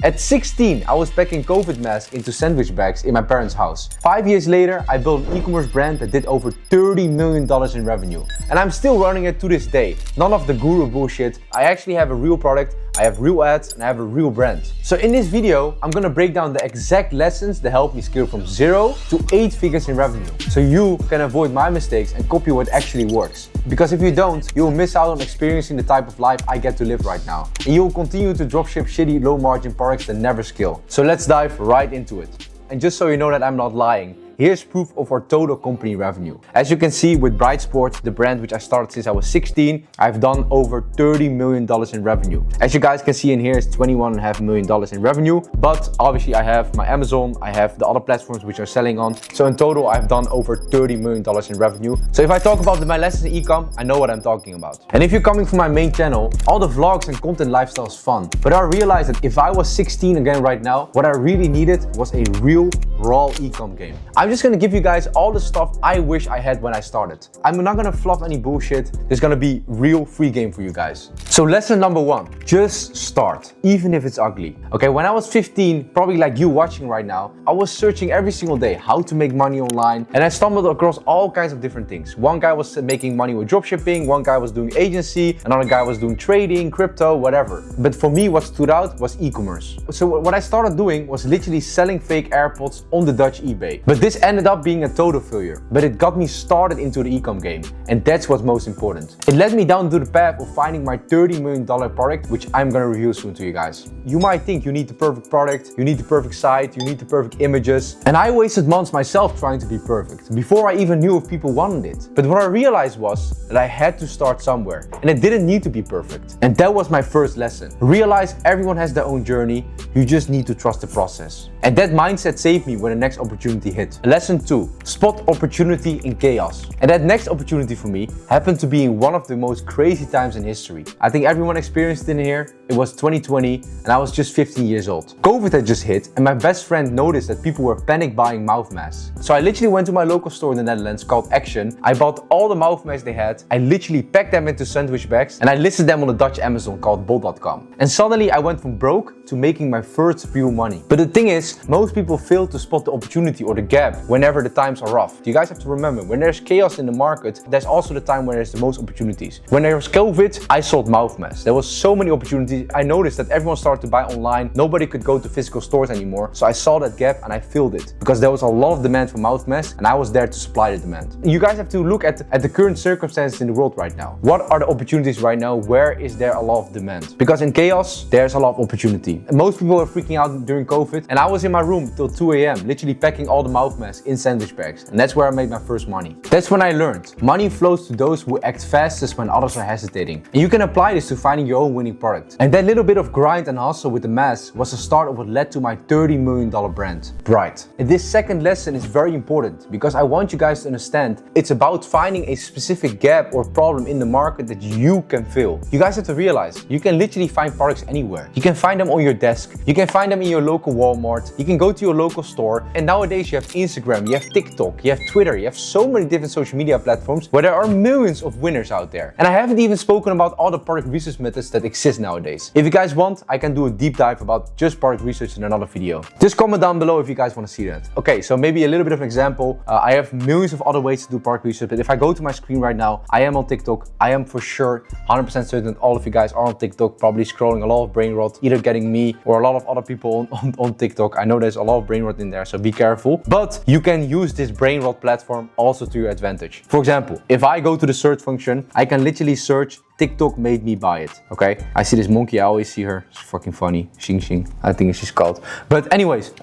At 16, I was packing COVID masks into sandwich bags in my parents' house. 5 years later, I built an e-commerce brand that did over $30 million in revenue. And I'm still running it to this day. None of the guru bullshit. I actually have a real product, I have real ads, and I have a real brand. So in this video, I'm gonna break down the exact lessons that help me scale from 0 to 8 figures in revenue. So you can avoid my mistakes and copy what actually works. Because if you don't, you'll miss out on experiencing the type of life I get to live right now. And you'll continue to dropship shitty low margin products that never scale. So let's dive right into it. And just so you know that I'm not lying, here's proof of our total company revenue. As you can see with Bright Sport, the brand which I started since I was 16, I've done over $30 million in revenue. As you guys can see in here, it's $21.5 million in revenue. But obviously I have my Amazon, I have the other platforms which are selling on. So in total, I've done over $30 million in revenue. So if I talk about my lessons in e-com, I know what I'm talking about. And if you're coming from my main channel, all the vlogs and content lifestyle is fun. But I realized that if I was 16 again right now, what I really needed was a real raw e-com game. I'm just gonna give you guys all the stuff I wish I had when I started. I'm not gonna fluff any bullshit. There's gonna be real free game for you guys. So lesson number 1, just start, even if it's ugly. Okay, when I was 15, probably like you watching right now, I was searching every single day how to make money online, and I stumbled across all kinds of different things. One guy was making money with dropshipping, one guy was doing agency, another guy was doing trading, crypto, whatever. But for me, what stood out was e-commerce. So what I started doing was literally selling fake AirPods on the Dutch eBay. But this ended up being a total failure. But it got me started into the e-com game. And that's what's most important. It led me down to the path of finding my $30 million product, which I'm gonna review soon to you guys. You might think you need the perfect product, you need the perfect site, you need the perfect images. And I wasted months myself trying to be perfect, before I even knew if people wanted it. But what I realized was that I had to start somewhere. And it didn't need to be perfect. And that was my first lesson. Realize everyone has their own journey, you just need to trust the process. And that mindset saved me when the next opportunity hit. Lesson 2, spot opportunity in chaos. And that next opportunity for me happened to be in one of the most crazy times in history. I think everyone experienced it in here. It was 2020 and I was just 15 years old. COVID had just hit and my best friend noticed that people were panic buying mouth masks. So I literally went to my local store in the Netherlands called Action. I bought all the mouth masks they had. I literally packed them into sandwich bags and I listed them on the Dutch Amazon called bol.com. And suddenly I went from broke to making my first real money. But the thing is, most people fail to spot the opportunity or the gap whenever the times are rough. You guys have to remember, when there's chaos in the market, there's also the time when there's the most opportunities. When there was COVID, I sold mouth masks. There was so many opportunities. I noticed that everyone started to buy online. Nobody could go to physical stores anymore. So I saw that gap and I filled it because there was a lot of demand for mouth masks and I was there to supply the demand. You guys have to look at the current circumstances in the world right now. What are the opportunities right now? Where is there a lot of demand? Because in chaos, there's a lot of opportunity. And most people were freaking out during COVID and I was in my room till 2 a.m. literally packing all the mouth masks in sandwich bags. And that's where I made my first money. That's when I learned money flows to those who act fastest when others are hesitating. And you can apply this to finding your own winning product. And that little bit of grind and hustle with the masks was the start of what led to my $30 million brand, Bright. And this second lesson is very important because I want you guys to understand it's about finding a specific gap or problem in the market that you can fill. You guys have to realize you can literally find products anywhere. You can find them on your desk. You can find them in your local Walmart. You can go to your local store. And nowadays you have Instagram, you have TikTok, you have Twitter, you have so many different social media platforms where there are millions of winners out there. And I haven't even spoken about all the product research methods that exist nowadays. If you guys want, I can do a deep dive about just product research in another video. Just comment down below if you guys want to see that. Okay, so maybe a little bit of an example. I have millions of other ways to do product research, but if I go to my screen right now, I am on TikTok. I am for sure 100% certain that all of you guys are on TikTok, probably scrolling a lot of brain rot, either getting me or a lot of other people on TikTok. I know there's a lot of brain rot in there, so be careful. But you can use this brain rot platform also to your advantage. For example, if I go to the search function, I can literally search TikTok made me buy it. Okay, I see this monkey, I always see her. It's fucking funny. Xing Xing, I think she's called. But anyways,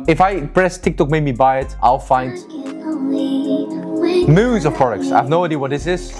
if I press TikTok made me buy it, I'll find millions of products. I have no idea what this is.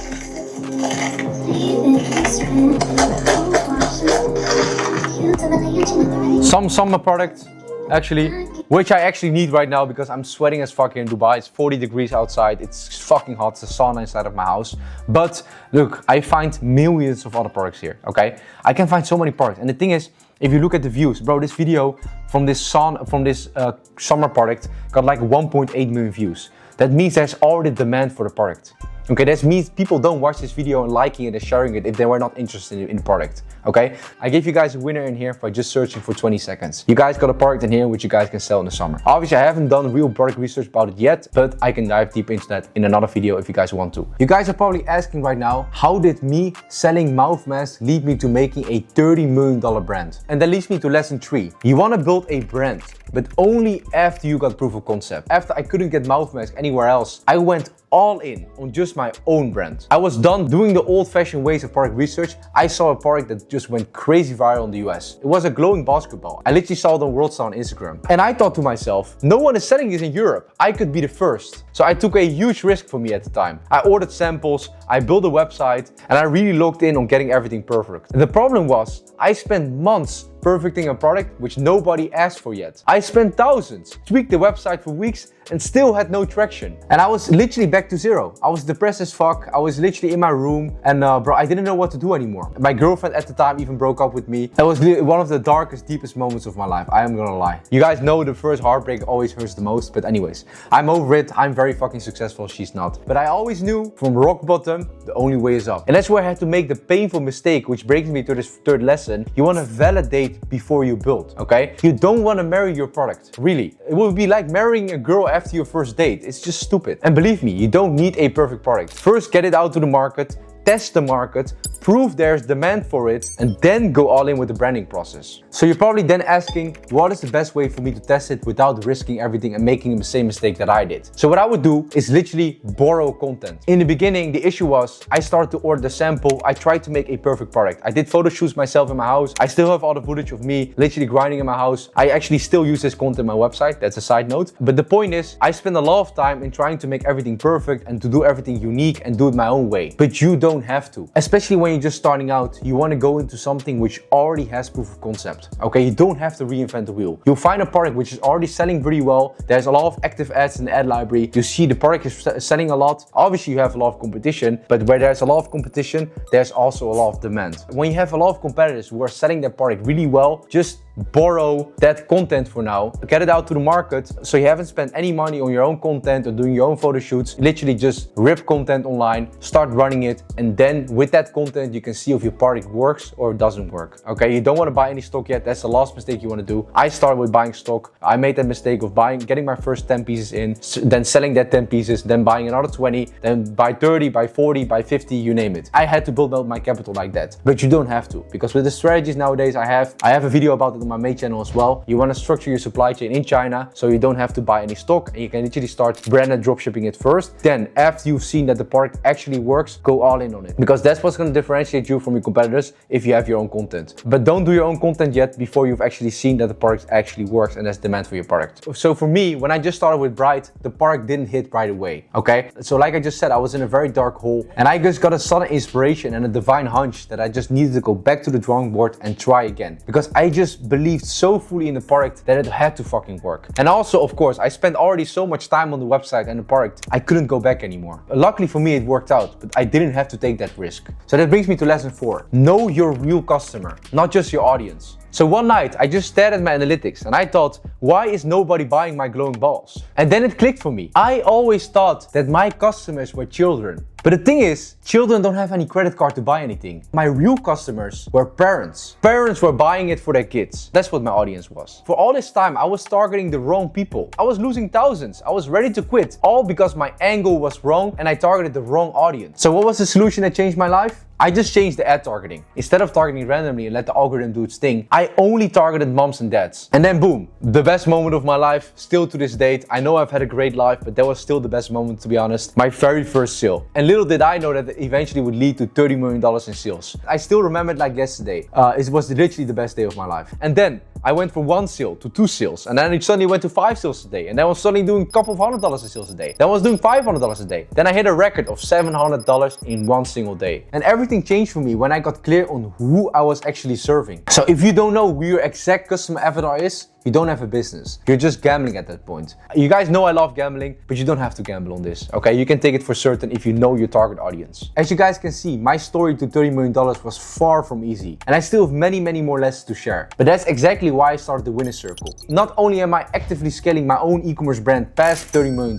Some summer product, actually, which I actually need right now because I'm sweating as fuck here in Dubai. It's 40 degrees outside. It's fucking hot. It's a sauna inside of my house. But look, I find millions of other products here, okay? I can find so many products. And the thing is, if you look at the views, bro, this video from this summer product got like 1.8 million views. That means there's already demand for the product. Okay, that means people don't watch this video and liking it and sharing it if they were not interested in the product. Okay, I gave you guys a winner in here by just searching for 20 seconds. You guys got a product in here which you guys can sell in the summer. Obviously, I haven't done real product research about it yet, but I can dive deep into that in another video if you guys want to. You guys are probably asking right now, how did me selling mouth masks lead me to making a $30 million brand? And that leads me to lesson 3. You want to build a brand, but only after you got proof of concept. After I couldn't get mouth masks anywhere else, I went all in on just my own brand. I was done doing the old-fashioned ways of product research. I saw a product that just went crazy viral in the US. It was a glowing basketball. I literally saw it on World Star on Instagram. And I thought to myself, no one is selling this in Europe. I could be the first. So I took a huge risk for me at the time. I ordered samples, I built a website, and I really looked in on getting everything perfect. And the problem was, I spent months perfecting a product which nobody asked for yet. I spent thousands, tweaked the website for weeks, and still had no traction. And I was literally back to zero. I was depressed as fuck. I was literally in my room and bro, I didn't know what to do anymore. My girlfriend at the time even broke up with me. That was one of the darkest, deepest moments of my life. I am gonna lie. You guys know the first heartbreak always hurts the most, but anyways, I'm over it. I'm very fucking successful. She's not. But I always knew from rock bottom, the only way is up. And that's where I had to make the painful mistake, which brings me to this third lesson. You wanna validate before you build, okay? You don't wanna marry your product, really. It would be like marrying a girl after your first date. It's just stupid. And believe me, you don't need a perfect product. First, get it out to the market, test the market, prove there's demand for it, and then go all in with the branding process. So you're probably then asking, what is the best way for me to test it without risking everything and making the same mistake that I did? So what I would do is literally borrow content. In the beginning, the issue was I started to order the sample. I tried to make a perfect product. I did photo shoots myself in my house. I still have all the footage of me literally grinding in my house. I actually still use this content on my website. That's a side note. But the point is, I spend a lot of time in trying to make everything perfect and to do everything unique and do it my own way. But you don't have to. Especially when you're just starting out, you want to go into something which already has proof of concept. Okay, you don't have to reinvent the wheel. You'll find a product which is already selling pretty well. There's a lot of active ads in the ad library. You see the product is selling a lot. Obviously, you have a lot of competition, but where there's a lot of competition, there's also a lot of demand. When you have a lot of competitors who are selling their product really well, just borrow that content for now, get it out to the market, so you haven't spent any money on your own content or doing your own photo shoots. Literally just rip content online, start running it, and then with that content you can see if your product works or doesn't work. Okay, you don't want to buy any stock yet. That's the last mistake you want to do. I started with buying stock. I made that mistake of getting my first 10 pieces in, then selling that 10 pieces, then buying another 20, then buy 30, buy 40, buy 50, you name it. I had to build up my capital like that, but you don't have to, because with the strategies nowadays I have a video about it on my main channel as well. You want to structure your supply chain in China so you don't have to buy any stock, and you can literally start branded dropshipping it first. Then after you've seen that the product actually works, go all in on it, because that's what's going to differentiate you from your competitors if you have your own content. But don't do your own content yet before you've actually seen that the product actually works and there's demand for your product. So for me, when I just started with Bright, the product didn't hit right away. Okay, so like I just said, I was in a very dark hole, and I just got a sudden inspiration and a divine hunch that I just needed to go back to the drawing board and try again, because I just believed so fully in the product that it had to fucking work. And also, of course, I spent already so much time on the website and the product, I couldn't go back anymore. Luckily for me, it worked out, but I didn't have to take that risk. So that brings me to lesson 4. Know your real customer, not just your audience. So one night, I just stared at my analytics and I thought, why is nobody buying my glowing balls? And then it clicked for me. I always thought that my customers were children. But the thing is, children don't have any credit card to buy anything. My real customers were parents. Parents were buying it for their kids. That's what my audience was. For all this time, I was targeting the wrong people. I was losing thousands. I was ready to quit, all because my angle was wrong and I targeted the wrong audience. So what was the solution that changed my life? I just changed the ad targeting. Instead of targeting randomly and let the algorithm do its thing, I only targeted moms and dads. And then boom, the best moment of my life, still to this date. I know I've had a great life, but that was still the best moment, to be honest. My very first sale. And little did I know that it eventually would lead to $30 million in sales. I still remember it like yesterday. It was literally the best day of my life. And then I went from 1 sale to 2 sales, and then it suddenly went to 5 sales a day, and then I was suddenly doing a couple of $100 in sales a day. Then I was doing $500 a day. Then I hit a record of $700 in 1 single day. And everything changed for me when I got clear on who I was actually serving. So if you don't know who your exact customer avatar is, you don't have a business. You're just gambling at that point. You guys know I love gambling, but you don't have to gamble on this, okay? You can take it for certain if you know your target audience. As you guys can see, my story to $30 million was far from easy. And I still have many, many more lessons to share. But that's exactly why I started the Winner Circle. Not only am I actively scaling my own e-commerce brand past $30 million,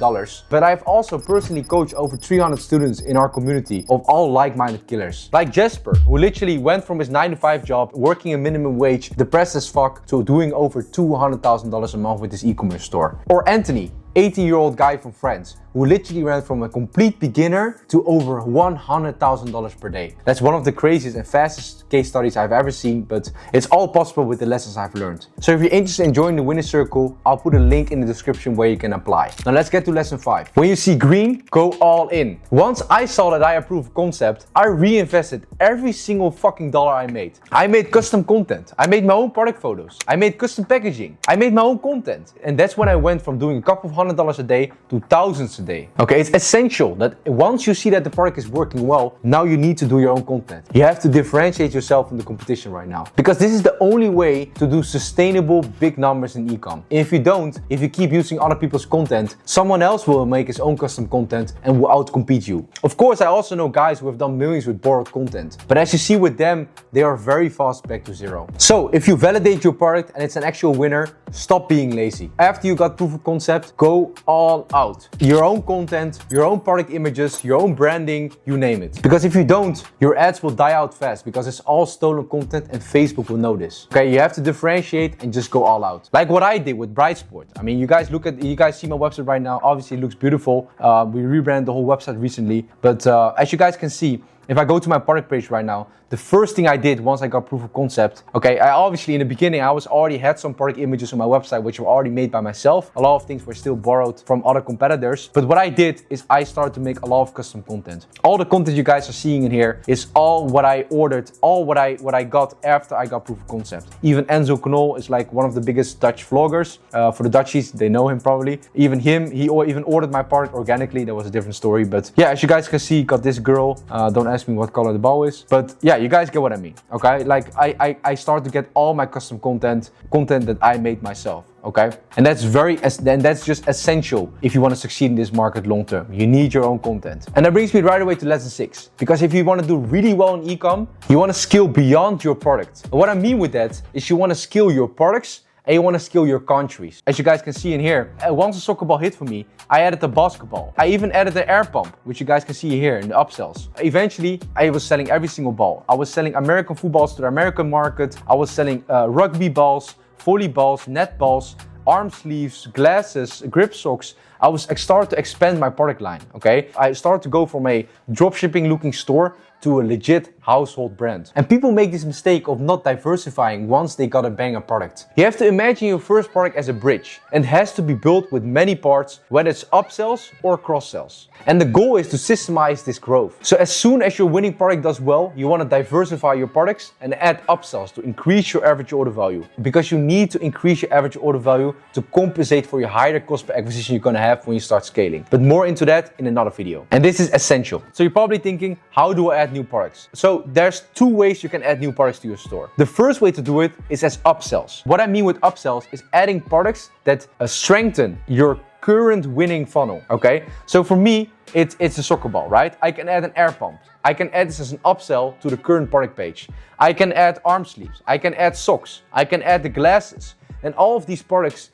but I've also personally coached over 300 students in our community of all like-minded killers. Like Jasper, who literally went from his 9-to-5 job, working a minimum wage, depressed as fuck, to doing over $200,000 a month with his e-commerce store. Or Anthony, 18-year-old guy from France, who literally ran from a complete beginner to over $100,000 per day. That's one of the craziest and fastest case studies I've ever seen, but it's all possible with the lessons I've learned. So if you're interested in joining the Winner Circle, I'll put a link in the description where you can apply. Now let's get to lesson 5. When you see green, go all in. Once I saw that I had proof of concept, I reinvested every single fucking dollar I made. I made custom content. I made my own product photos. I made custom packaging. I made my own content. And that's when I went from doing a couple of $100 a day to thousands a day. Okay, it's essential that once you see that the product is working well, now you need to do your own content. You have to differentiate yourself from the competition right now, because this is the only way to do sustainable big numbers in e-com. If you don't, if you keep using other people's content, someone else will make his own custom content and will outcompete you. Of course, I also know guys who have done millions with borrowed content, but as you see with them, they are very fast back to zero. So if you validate your product and it's an actual winner, stop being lazy. After you got proof of concept, go all out. Your own content, your own product images, your own branding, you name it. Because if you don't, your ads will die out fast because it's all stolen content and Facebook will know this. Okay, you have to differentiate and just go all out. Like what I did with Brightsport. I mean, you guys see my website right now. Obviously it looks beautiful. We rebranded the whole website recently, but as you guys can see, if I go to my product page right now, the first thing I did once I got proof of concept, okay, I obviously in the beginning, I already had some product images on my website, which were already made by myself. A lot of things were still borrowed from other competitors. But what I did is I started to make a lot of custom content. All the content you guys are seeing in here is all what I ordered, all what I got after I got proof of concept. Even Enzo Knol is like one of the biggest Dutch vloggers. For the Dutchies, they know him probably. Even him, he even ordered my product organically. That was a different story. But yeah, as you guys can see, got this girl. Don't ask me what color the ball is. But yeah, you guys get what I mean, okay? Like I started to get all my custom content that I made myself, okay? And that's just essential if you want to succeed in this market long term. You need your own content. And that brings me right away to lesson 6. Because if you want to do really well in e-com, you want to scale beyond your product. And what I mean with that is you want to scale your products and you want to scale your countries. As you guys can see in here, once a soccer ball hit for me, I added a basketball. I even added the air pump, which you guys can see here in the upsells. Eventually, I was selling every single ball. I was selling American footballs to the American market. I was selling rugby balls, volleyballs, net balls, arm sleeves, glasses, grip socks. I started to expand my product line, okay? I started to go from a dropshipping looking store to a legit household brand. And people make this mistake of not diversifying once they got a banger product. You have to imagine your first product as a bridge and it has to be built with many parts, whether it's upsells or cross-sells. And the goal is to systemize this growth. So as soon as your winning product does well, you want to diversify your products and add upsells to increase your average order value. Because you need to increase your average order value to compensate for your higher cost per acquisition you're going to have when you start scaling. But more into that in another video. And this is essential. So you're probably thinking, how do I add new products? So there's 2 ways you can add new products to your store. The first way to do it is as upsells. What I mean with upsells is adding products that strengthen your current winning funnel, okay? So for me, it's a soccer ball, right? I can add an air pump. I can add this as an upsell to the current product page. I can add arm sleeves. I can add socks. I can add the glasses. And all of these products,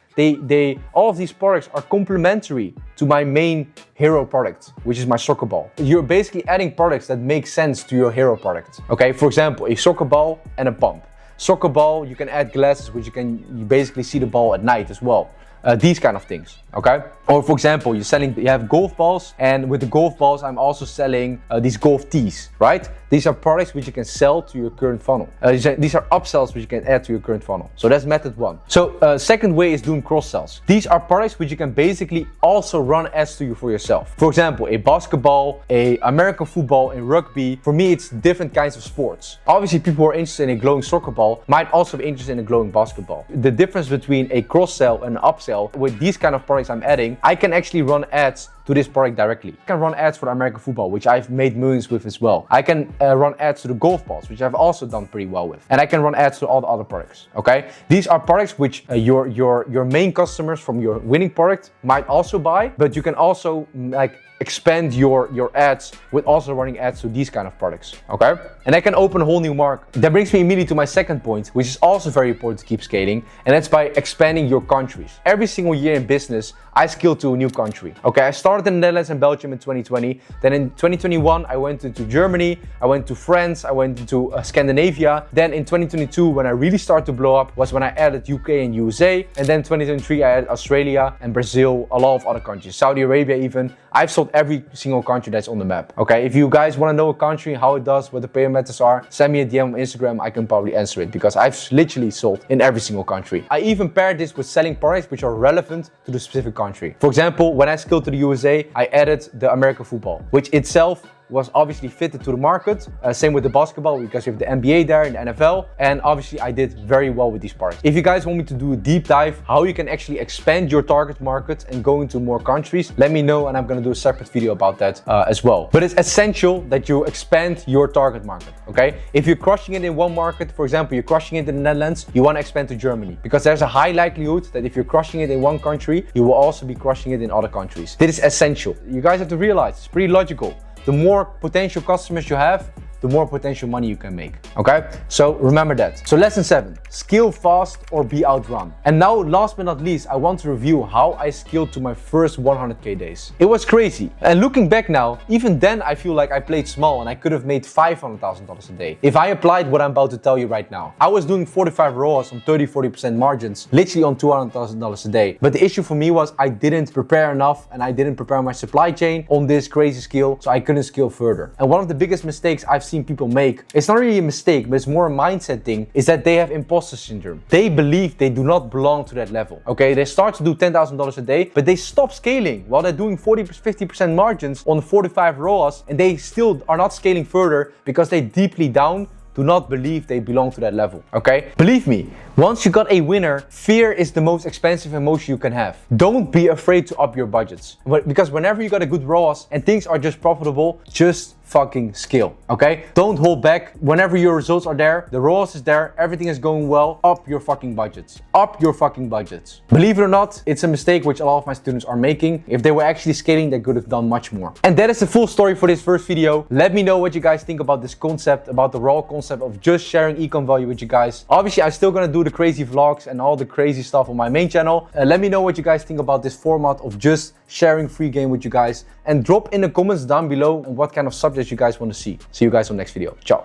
all of these products are complementary to my main hero product, which is my soccer ball. You're basically adding products that make sense to your hero product. Okay, for example, a soccer ball and a pump. Soccer ball, you can add glasses, which you basically see the ball at night as well. These kind of things, okay? Or for example, you have golf balls, and with the golf balls, I'm also selling these golf tees, right? These are products which you can sell to your current funnel. These are upsells which you can add to your current funnel. So that's method 1. So second way is doing cross sells. These are products which you can basically also run ads to you for yourself. For example, a basketball, a American football, and rugby. For me, it's different kinds of sports. Obviously, people who are interested in a glowing soccer ball might also be interested in a glowing basketball. The difference between a cross sell and an upsell with these kind of products I'm adding, I can actually run ads to this product directly. I can run ads for the American football, which I've made millions with as well. I can run ads to the golf balls, which I've also done pretty well with. And I can run ads to all the other products, okay? These are products which your main customers from your winning product might also buy, but you can also like expand your ads with also running ads to these kind of products, okay? And I can open a whole new market. That brings me immediately to my second point, which is also very important to keep scaling, and that's by expanding your countries. Every single year in business, I scale to a new country, okay? I started in the Netherlands and Belgium in 2020. Then in 2021, I went into Germany, I went to France, I went into Scandinavia. Then in 2022, when I really started to blow up, was when I added UK and USA. And then 2023, I added Australia and Brazil, a lot of other countries, Saudi Arabia even. I've sold every single country that's on the map, okay? If you guys want to know a country, how it does, what the payment methods are, send me a DM on Instagram, I can probably answer it because I've literally sold in every single country. I even paired this with selling products which are relevant to the specific country. For example, when I scaled to the USA, I added the American football, which itself was obviously fitted to the market. Same with the basketball because you have the NBA there and the NFL. And obviously I did very well with these products. If you guys want me to do a deep dive, how you can actually expand your target market and go into more countries, let me know and I'm gonna do a separate video about that as well. But it's essential that you expand your target market, okay? If you're crushing it in one market, for example, you're crushing it in the Netherlands, you wanna expand to Germany because there's a high likelihood that if you're crushing it in one country, you will also be crushing it in other countries. This is essential. You guys have to realize it's pretty logical. The more potential customers you have, the more potential money you can make, okay? So remember that. So lesson 7, scale fast or be outrun. And now last but not least, I want to review how I scaled to my first 100K days. It was crazy. And looking back now, even then I feel like I played small and I could have made $500,000 a day if I applied what I'm about to tell you right now. I was doing 45 ROAS on 30-40% margins, literally on $200,000 a day. But the issue for me was I didn't prepare enough and I didn't prepare my supply chain on this crazy scale, so I couldn't scale further. And one of the biggest mistakes I've seen people make, it's not really a mistake, but it's more a mindset thing, is that they have imposter syndrome. They believe they do not belong to that level, okay? They start to do $10,000 a day, but they stop scaling while they're doing 40-50% margins on 45 ROAS, and they still are not scaling further because they deeply down do not believe they belong to that level, okay? Believe me, once you got a winner, fear is the most expensive emotion you can have. Don't be afraid to up your budgets. Because whenever you got a good ROAS and things are just profitable, just fucking scale, okay? Don't hold back. Whenever your results are there, the ROAS is there, everything is going well, up your fucking budgets. Up your fucking budgets. Believe it or not, it's a mistake which a lot of my students are making. If they were actually scaling, they could have done much more. And that is the full story for this first video. Let me know what you guys think about this concept, about the raw concept of just sharing ecom value with you guys. Obviously, I'm still gonna do the crazy vlogs and all the crazy stuff on my main channel. Let me know what you guys think about this format of just sharing free game with you guys, and drop in the comments down below on what kind of subjects you guys want to see. See you guys on the next video. Ciao.